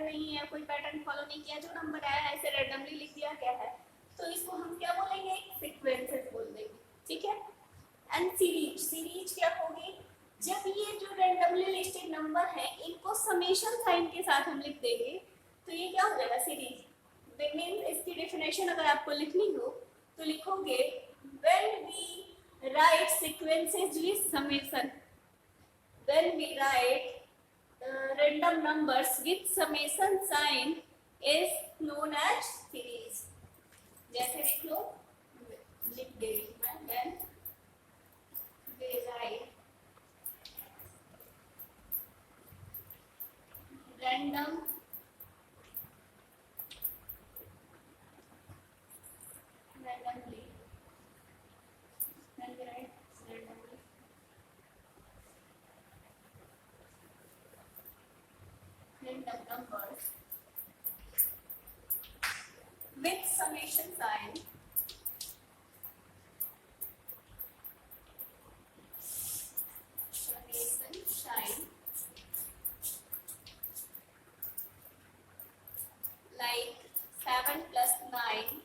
Pattern नहीं है, कोई पैटर्न फॉलो नहीं किया, जो नंबर आया है ऐसे रैंडमली लिख दिया गया है, तो इसको हम क्या बोलेंगे, सीक्वेंसेस बोल देंगे, ठीक है। एंड सीरीज, सीरीज क्या होगी, जब ये जो रैंडमली लिस्टेड नंबर है इनको समेशन साइन के साथ हम लिख देंगे तो ये क्या हो जाएगा, सीरीज। दैट मींस इसकी डेफिनेशन अगर आपको लिखनी हो तो लिखोगे when we write sequences with summation, when we write random numbers with summation sign is known as series। जैसे लिख लो, लिख दे रही मैं, when we write random randomly, when we write randomly random numbers with summation sign like 7 plus 9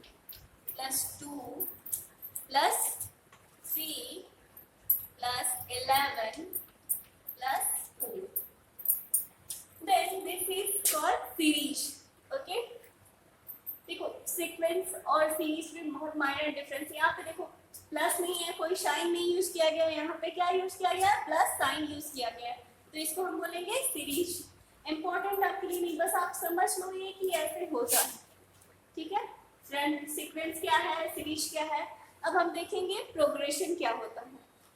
plus 2 plus 3 plus 11 plus 4, then this is called series। okay, देखो sequence और series में बहुत minor difference. यहाँ पे देखो प्लस नहीं है, कोई साइन नहीं यूज किया गया, यहाँ पे क्या यूज किया गया है, प्लस साइन यूज किया गया है, तो इसको हम बोलेंगे सीरीज। इंपॉर्टेंट आपके लिए नहीं, बस आप समझ लो ये कि ऐसे होता है, ठीक है। फ्रेंड सीक्वेंस क्या है, सीरीज क्या है। अब हम देखेंगे प्रोग्रेशन क्या होता है।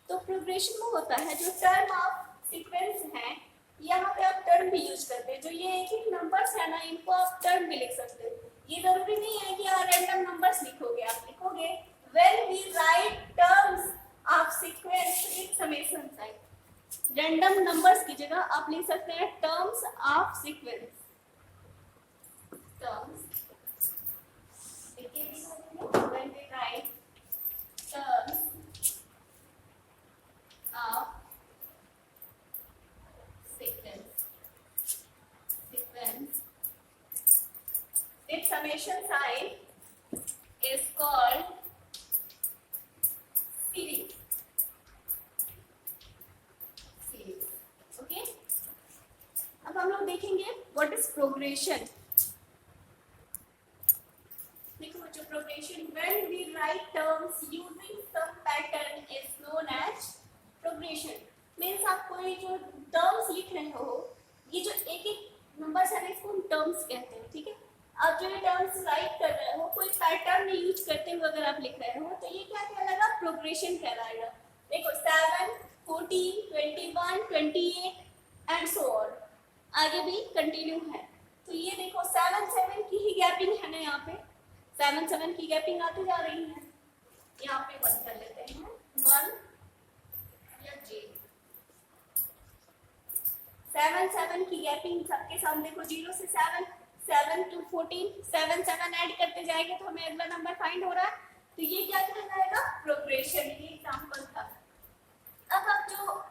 तो प्रोग्रेशन वो होता है जो टर्म ऑफ सीक्वेंस है, यहाँ पे आप टर्म भी यूज करते हैं, जो ये एक एक नंबर्स है ना, इनको आप टर्म भी लिख सकते हो। ये जरूरी नहीं है कि आप रैंडम नंबर्स लिखोगे, आप लिखोगे when we write terms of sequence with summation sign. Random numbers की जगह आप लिख सकते हैं terms of sequence, terms when we write terms of sequence with summation sign is called series। okay, अब हम लोग देखेंगे what is progression। देखो जो progression, when we write terms using some pattern is known as progression। Means आप कोई जो terms लिख रहे हो, ये जो एक एक नंबर्स है ना, इसको हम टर्म्स कहते हैं, ठीक है। आप जो ये टर्म्स राइट कर रहे हो, कोई पैटर्न यूज करते हुए अगर आप लिख रहे हो, तो ये क्या कहलाएगा, प्रोग्रेशन कहलाएगा। देखो 7, 14, 21, 28 एंड सो ऑन, आगे भी कंटिन्यू है। तो ये देखो 7 7 की ही गैपिंग है ना, यहाँ पे 7 7 की गैपिंग आती जा रही है। यहाँ पे 1 कर लेते हैं, 1 या J। 7 7 की गैपिंग सबके सामने देखो, 0 से 7, 7 to 14, 7 7 ऐड करते जाएंगे तो हमें अगला नंबर फाइंड हो रहा है, तो ये क्या कहलाएगा, प्रोग्रेशन। ये एग्जांपल था। अब जो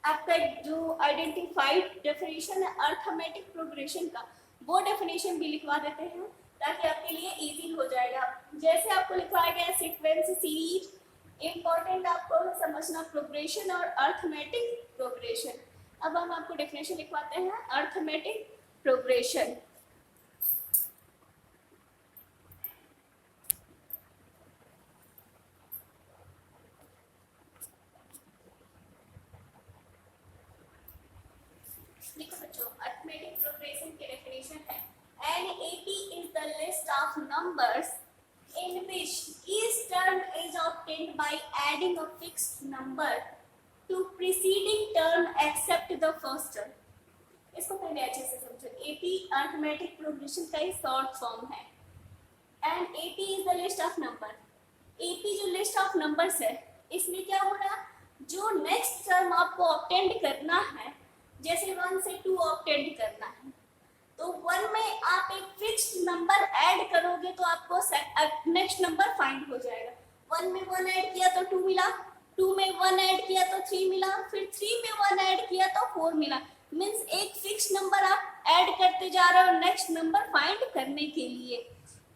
आपका जो आइडेंटिफाइड डेफिनेशन है अर्थमेटिक प्रोग्रेशन का, वो डेफिनेशन भी लिखवा देते हैं ताकि आपके लिए इजी हो जाएगा। जैसे आपको लिखवाया गया सीक्वेंस, सीरीज, इंपॉर्टेंट आपको समझना प्रोग्रेशन और अर्थमेटिक प्रोग्रेशन। अब हम आपको डेफिनेशन लिखवाते हैं अर्थमेटिक प्रोग्रेशन। देखो बच्चों, अर्थमेटिक प्रोग्रेशन की डेफिनेशन है an AP is the list of numbers in which each term is obtained by adding a fixed number to preceding term except the first term। इसको पहले अच्छे से समझो। AP अर्थमेटिक प्रोग्रेशन का ही short form है। And AP is the list of number. AP जो list of numbers है, इसमें क्या हो रहा, जो नेक्स्ट टर्म आपको ऑब्टेंड करना है, जैसे 1 से 2 ऑब्टेंड करना है, तो 1 में आप एक फिक्स्ड नंबर ऐड करोगे तो आपको नेक्स्ट नंबर फाइंड हो जाएगा। 1 में 1 ऐड किया तो 2 मिला, 2 में 1 ऐड किया तो 3 मिला, फिर 3 में 1 ऐड किया तो 4 मिला। मीन्स एक फिक्स नंबर आप ऐड करते जा रहे हो नेक्स्ट नंबर फाइंड करने के लिए,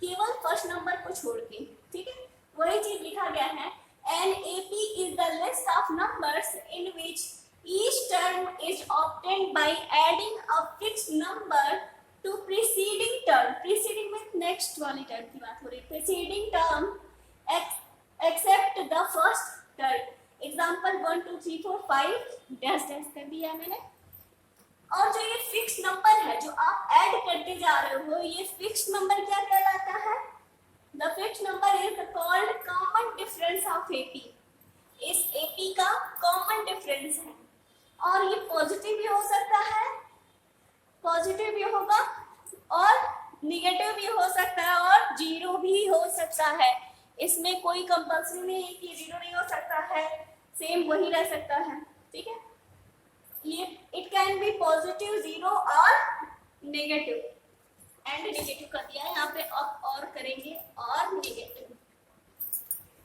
केवल फर्स्ट नंबर को छोड़ के, ठीक है। वही चीज लिखा गया है, an A P is the list of numbers in which each term is obtained by adding a fixed number to preceding term. Preceding में नेक्स्ट वाली टर्म की बात हो रही है, preceding term except the first term. Example 1 2 3 4 5 dash dash कर दिया मैंने। और जो ये फिक्स नंबर है जो आप ऐड करते जा रहे हो, ये फिक्स नंबर क्या कहलाता है? The fix number is called common difference of AP. इस एपी का कॉमन डिफरेंस है, और ये पॉजिटिव भी हो सकता है, पॉजिटिव भी होगा और निगेटिव भी हो सकता है और जीरो भी हो सकता है। इसमें कोई कंपल्सरी नहीं है कि जीरो नहीं हो सकता है, सेम वही रह सकता है, ठीक है। ये it can be positive, zero और नेगेटिव, एंड नेगेटिव कर दिया है यहाँ पे, अप और करेंगे और नेगेटिव,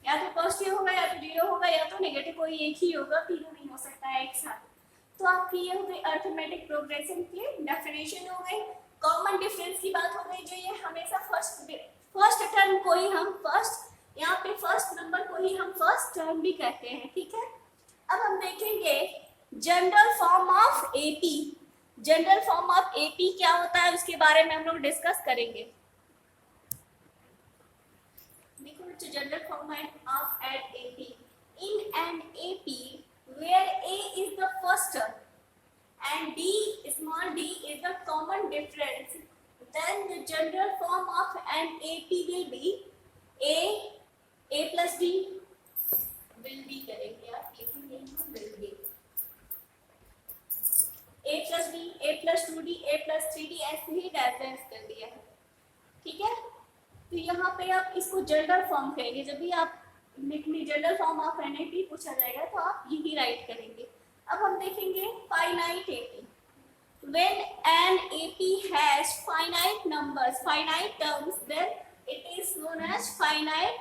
या तो पॉजिटिव होगा या तो जीरो होगा या तो नेगेटिव, कोई एक ही होगा, तीनों नहीं हो सकता है एक साथ। तो आपकी ये हो गई अरिथमेटिक प्रोग्रेशन की डेफिनेशन हो गई, कॉमन डिफरेंस की बात हो गई, जो ये हमेशा फर्स्ट टर्म को ही हम फर्स्ट, यहाँ पे फर्स्ट नंबर को ही हम फर्स्ट टर्म भी कहते हैं, ठीक है। अब हम देखेंगे general form of AP. General form of AP क्या होता है उसके बारे में हम लोग डिस्कस करेंगे। देखो general form of an AP, in an AP where a is the first term and d small d is the common difference, then the general form of an AP will be a plus d, will be करेंगे आप, लिखेंगे will be a plus d, a plus 2d, a plus 3d, ऐसे ही direct कर दिया है, ठीक है। तो यहाँ पे आप इसको जनरल फॉर्म कहेंगे, जब भी आप लिखनी general form of an AP पूछा जाएगा तो आप यही राइट करेंगे। अब हम देखेंगे finite AP. When an AP has finite numbers, finite terms, then it is known as finite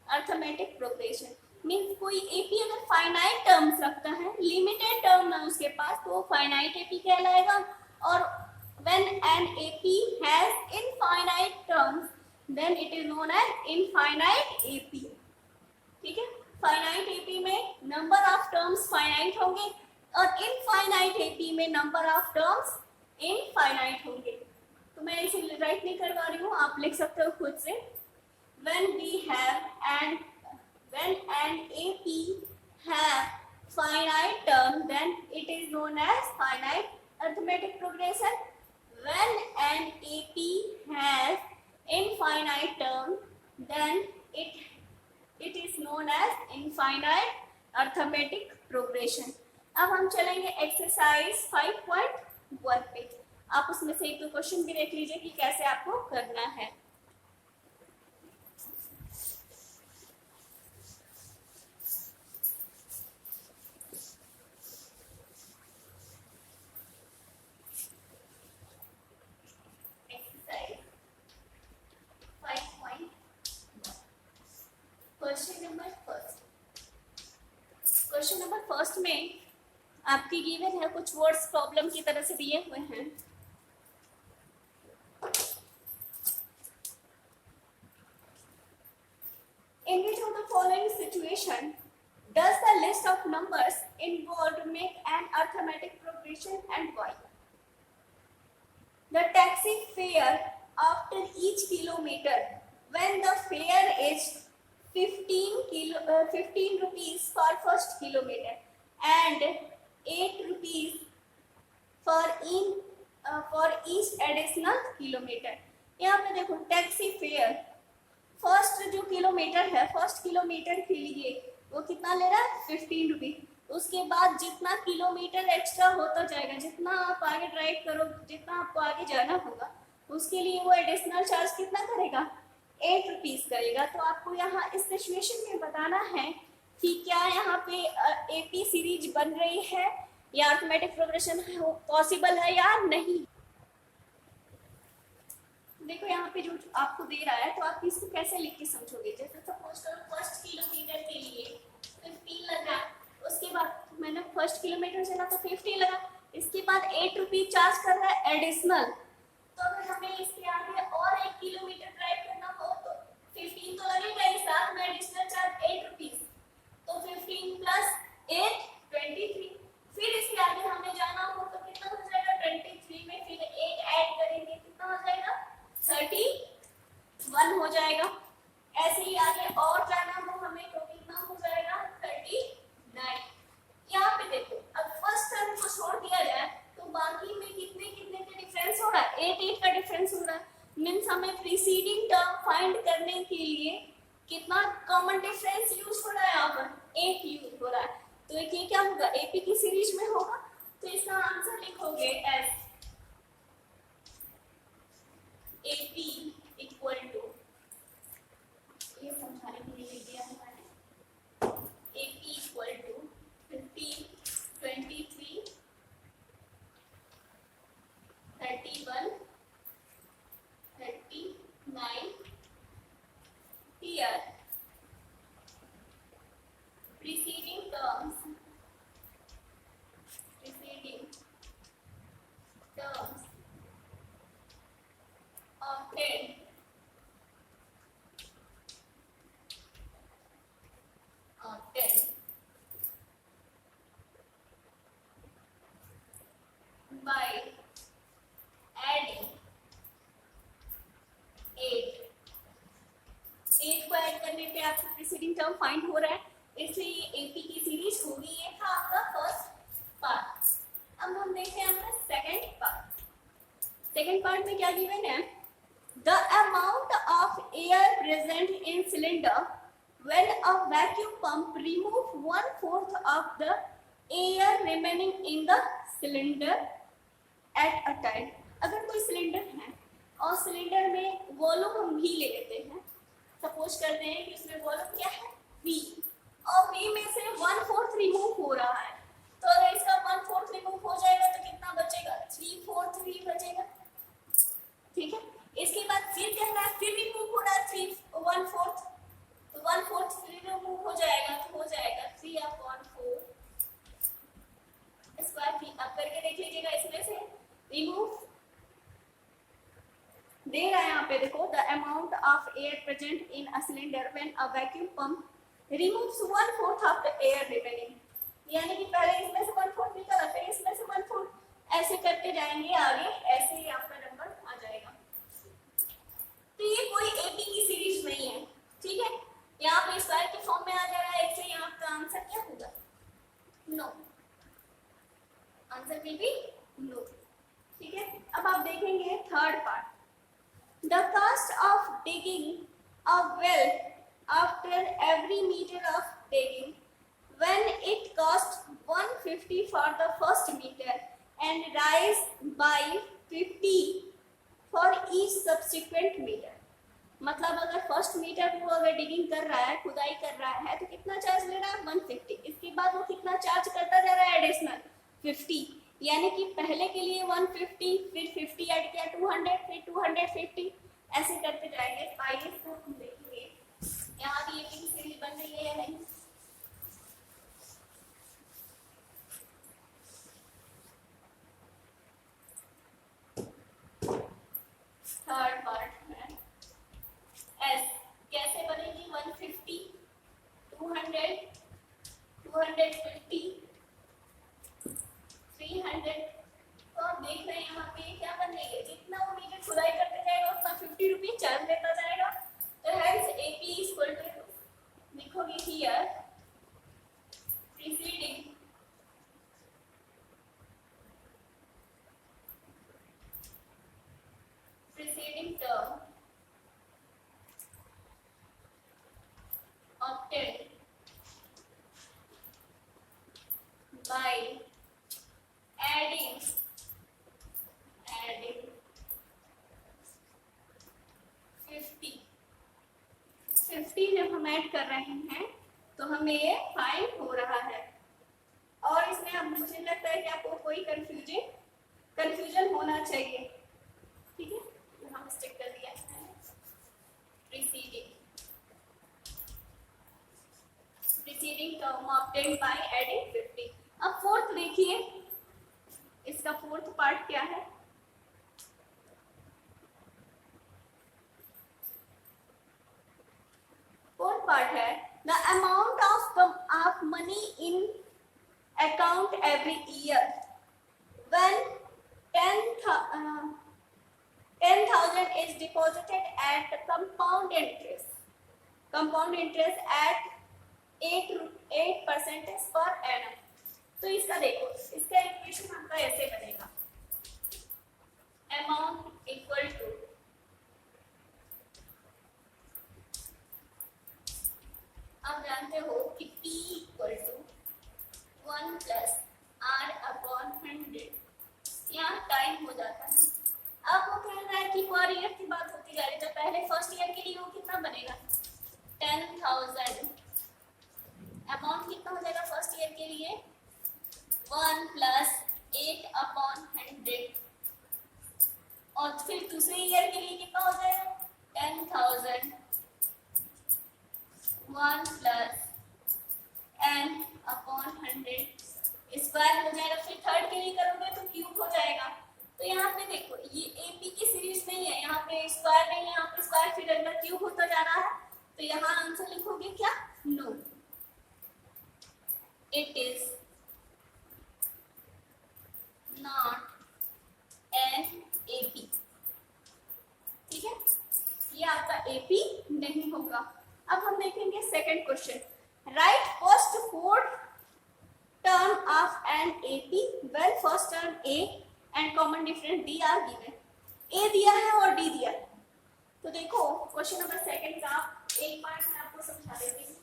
arithmetic progression. Means कोई एपी अगर फाइनाइट टर्म्स रखता है, लिमिटेड टर्म है उसके पास, तो वो फाइनाइट एपी कहलाएगा। और when an AP has infinite terms, then it is known as infinite AP, ठीक है। फाइनाइट एपी में नंबर ऑफ टर्म्स फाइनाइट होंगे और इनफाइनाइट एपी में नंबर ऑफ टर्म्स इनफाइनाइट होंगे। तो मैं इसे राइट नहीं करवा रही हूँ, आप लिख सकते हो खुद से। when an AP have finite term, then it is known as finite arithmetic progression. When an AP has infinite term, then it is known as infinite arithmetic progression. अब हम चलेंगे एक्सरसाइज 5.1 पे। आप उसमें से एक दो क्वेश्चन भी देख लीजिए कि कैसे आपको करना है। एक्सरसाइज 5.1 क्वेश्चन नंबर फर्स्ट में आपकी गिवन है, कुछ वर्ड्स प्रॉब्लम की तरह से दिए हुए हैं। In which of the following situation does the list of numbers involved make an arithmetic progression and why? The taxi fare after each kilometer, when the fare is 15 rupees for first kilometer and 8 rupees for each additional kilometer। यहाँ पे देखो taxi fare, first जो kilometre है, first kilometre के लिए वो कितना ले रहा है? 15 रुपीज। उसके बाद जितना किलोमीटर एक्स्ट्रा होता जाएगा, जितना आप आगे ड्राइव करो, जितना आपको आगे जाना होगा, उसके लिए वो एडिशनल चार्ज कितना करेगा? 8 रुपीज करेगा। तो आपको यहाँ इस सिचुएशन में बताना है कि क्या यहाँ पे एपी सीरीज बन रही है या अरिथमेटिक प्रोग्रेशन पॉसिबल है या नहीं। देखो यहाँ पे जो आपको दे रहा है, तो आप इसको कैसे लिख के समझोगे। जैसे सपोज करो फर्स्ट किलोमीटर के लिए 15 लगा, उसके बाद मैंने फर्स्ट किलोमीटर चला तो 50 लगा, इसके बाद 8 रुपीज रुपीज चार्ज कर रहा है एडिशनल, तो अगर हमें इसके आगे और 1 किलोमीटर ड्राइव करना हो तो 15 तो लगेगा ही, साथ में एडिशनल चार्ज 8 रुपीज, तो 15 प्लस 8 23। फिर इसके आगे हमें जाना हो तो कितना हो जाएगा, 23 में फिर 8 ऐड करेंगे, कितना हो जाएगा, 31 हो जाएगा। ऐसे ही आगे और जाना हो हमें तो कितना हो जाएगा, 39। यहाँ पे देखो, अब फर्स्ट टर्म को छोड़ दिया जाए तो बाकी में कितने कितने का डिफरेंस हो रहा है, 8 का डिफरेंस हो रहा है। मीन्स हमें प्रीसीडिंग टर्म फाइंड करने के लिए कितना कॉमन डिफरेंस यूज हो रहा है, यहाँ पर 8 यूज हो रहा है। तो ये क्या होगा, एपी की सीरीज में होगा, तो इसका आंसर लिखोगे एस एपी इक्वल टू, ये समझाने के लिए लिख दिया है मैंने, AP equal to 15 23 31 39 here preceding terms obtained by adding 8 को ऐड करने पे आपका प्रीसीडिंग टर्म फाइंड हो रहा है, इसलिए एपी की सीरीज होगी। ये था आपका फर्स्ट पार्ट। अब हम देखते हैं अपना सेकंड पार्ट। सेकंड पार्ट में क्या गिवन है, the amount of air present in cylinder when a vacuum pump remove 1/4 of the air remaining in the cylinder at a time। अगर कोई सिलेंडर है और सिलेंडर में वॉल्यूम हम भी ले लेते हैं, सपोज करते हैं कि उसमें वॉल्यूम क्या है V, और V में से 1/4 रिमूव हो रहा है, तो अगर इसका 1/4 रिमूव हो जाएगा तो कितना बचेगा, 3/4 ही बचेगा। ठीक है, इसके बाद फिर कहना है फिर रिमूव हो रहा है 1/4, तो 1/4 फिर रिमूव हो जाएगा, तो हो जाएगा 3/4 स्क्वायर फीट। अब करके देख लीजिएगा, इसमें से रिमूव दे रहा है यहाँ पे, देखो the amount of air present in a cylinder when a vacuum pump removes 1/4 of the air remaining, यानी कि पहले इसमें से 1/4 निकला, फिर इसमें से 1/4, ऐसे करते जाएंगे आगे, ऐसे ही आपका नंबर आ जाएगा। तो ये कोई एपी की सीरीज नहीं है, ठीक है, यहाँ पे स्क्वायर के फॉर्म में आ जा रहा है, इससे यहाँ का आंसर क्या होगा, no, answer will be no. ठीक है, अब आप देखेंगे third part, the cost of digging a well after every metre of digging when it cost 150 for the first meter and rise by 50 for each subsequent meter। मतलब अगर first metre वो अगर digging कर रहा है, खुदाई कर रहा है, तो कितना चार्ज ले रहा है, 150। इसके बाद वो कितना चार्ज करता जा रहा है, एडिशनल 50, यानी कि पहले के लिए 150, फिर 50 ऐड किया 200, फिर 250, ऐसे करते जाएंगे। आइए इसको हम देखेंगे यहाँ भी एक सीरीज बन रही है या नहीं। थर्ड पार्ट है एस, कैसे बनेगी, 150 200 250 300, तो आप देख रहे हैं यहाँ पे क्या बन रही है, जितना वो मीटर खुदाई करते जाएगा उतना 50 रुपीज चार्ज लेता जाएगा। तो हेंस एपी इक्वल टू लिखोगे here preceding term obtained by adding 50 जब हम ऐड कर रहे हैं तो हमें ये फाइंड हो रहा है। और इसमें अब मुझे लगता है कि आपको कोई कंफ्यूजन होना चाहिए, ठीक है, तो हम स्टिक कर दिया है preceding term obtained by adding 50। अब फोर्थ देखिए, इस इसका फोर्थ पार्ट क्या है? फोर्थ पार्ट है the amount of money in account every year when 10,000 is deposited at compound interest at 8% per annum. तो इसका देखो, इसका इक्वेशन आपका ऐसे बनेगा, अमाउंट इक्वल टू आप जानते हो कि P equal to 1 plus R upon 100, यहाँ टाइम हो जाता है। अब वो कह रहा है कि पर ईयर की बात होती जा रही है, तो पहले फर्स्ट ईयर के लिए वो कितना बनेगा 10,000, अमाउंट कितना हो जाएगा फर्स्ट ईयर के लिए 1 प्लस 8 अपॉन 100, और फिर दूसरे ईयर के लिए कितना हो जाएगा 10,000 1 प्लस n अपॉन 100 स्क्वायर हो जाएगा। फिर थर्ड के लिए करोगे तो क्यूब हो जाएगा। तो यहाँ पे देखो ये एपी की सीरीज नहीं है, यहाँ पे स्क्वायर नहीं है, यहाँ पे स्क्वायर फिर अगला क्यूब होता जा रहा है। तो यहाँ आंसर लिखोगे क्या? No, it is not an AP. ठीक है, ये आपका एपी नहीं होगा। अब हम देखेंगे second question, right first 4 term of an AP when first term A and common difference D are given. A दिया है और D दिया है। तो देखो क्वेश्चन नंबर सेकंड का एक पार्ट मैं आपको समझा देती हूँ।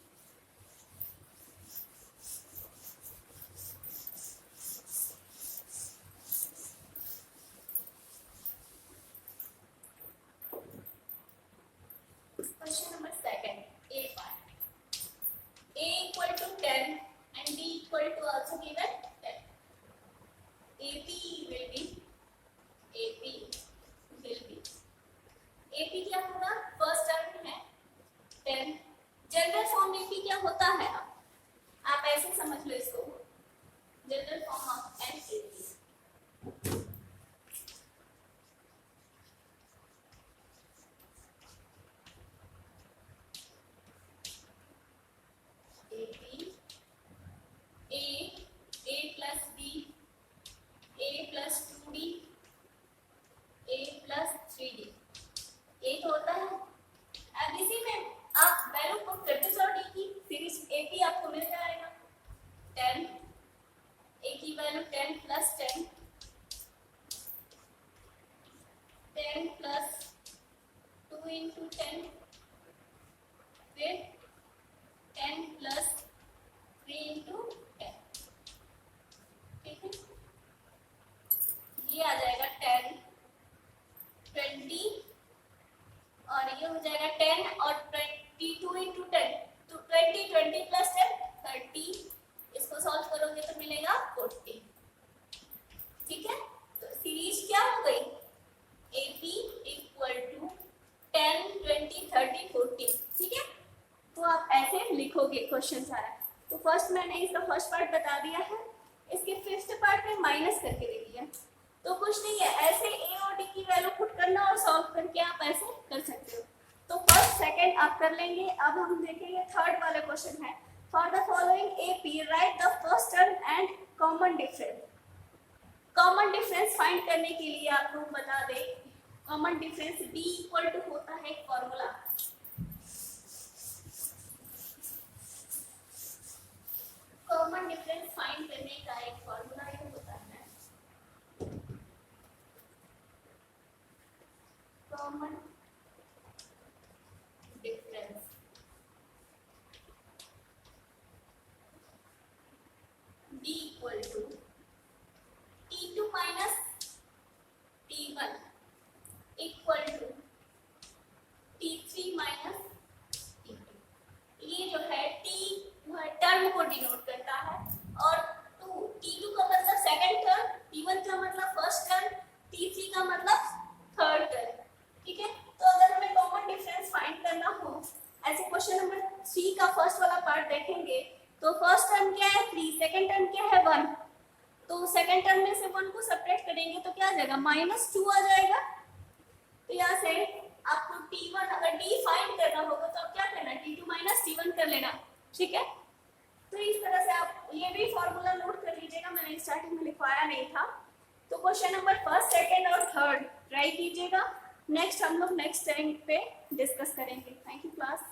Question number second A part, A equal to 10 and D equal to also given 10. AP will be AP क्या होगा? फर्स्ट टर्म है 10। जनरल फॉर्म AP क्या होता है? आप ऐसे समझ लो इसको, general form of an AP A plus B, A plus 2D, A plus 3D, ये तो होता है। अब इसी में आप वैल्यू पुट करते जाओ, डी की सीरीज AP आपको मिल जाएगा 10, A की वैल्यू 10 प्लस 10, 10 प्लस 2 इंटू 10, फिर 10 प्लस 3 इंटू 10। ठीक है, ये आ जाएगा 10, 20 और ये हो जाएगा 10 और 22 इंटू 10, तो 20 प्लस 10 30, इसको सॉल्व करोगे तो मिलेगा 40। ठीक है, तो सीरीज क्या हो गई? AP equal to 10, 20, 30, 40। ठीक है, तो आप ऐसे लिखोगे क्वेश्चन सारा। तो फर्स्ट मैंने इसका फर्स्ट पार्ट बता दिया है, इसके फिफ्थ पार्ट में माइनस करके दे दिया। तो कुछ नहीं है, ऐसे ए और डी की वैल्यू पुट करना और सॉल्व करके आप ऐसे कर सकते हो। तो फर्स्ट सेकंड आप कर लेंगे। अब हम देखेंगे थर्ड वाला क्वेश्चन है, for the following AP write the first term and common difference. Common difference find करने के लिए आप लोग बता दें, common difference D equal to होता है एक फॉर्मूला, कॉमन डिफरेंस फाइंड करने का एक फॉर्मूला ये होता है common difference D equal to T2 minus T1 equal to T3 minus T2। ये जो है T टर्म को डिनोट करता है और T2 का मतलब सेकंड टर्म, T1 का मतलब फर्स्ट टर्म, T3 का मतलब थर्ड टर्म। ठीक है, तो अगर हमें कॉमन डिफरेंस फाइंड करना हो, ऐसे क्वेश्चन नंबर 3 का फर्स्ट वाला पार्ट देखेंगे तो फर्स्ट टर्म क्या है 3, सेकंड टर्म क्या है 1, तो सेकेंड टर्म में से 1 को सेपरेट करेंगे तो क्या आ जाएगा, -2 आ जाएगा। तो यहाँ से आपको T1 अगर D फाइंड करना होगा तो आप क्या करना, T2 माइनस T1 कर लेना, ठीक है। तो इस तरह से आप ये भी फॉर्मूला नोट कर लीजिएगा, मैंने स्टार्टिंग में लिखवाया नहीं था। तो क्वेश्चन नंबर फर्स्ट, सेकेंड और थर्ड ट्राई कीजिएगा। नेक्स्ट हम लोग नेक्स्ट टाइम पे डिस्कस करेंगे। Thank you class.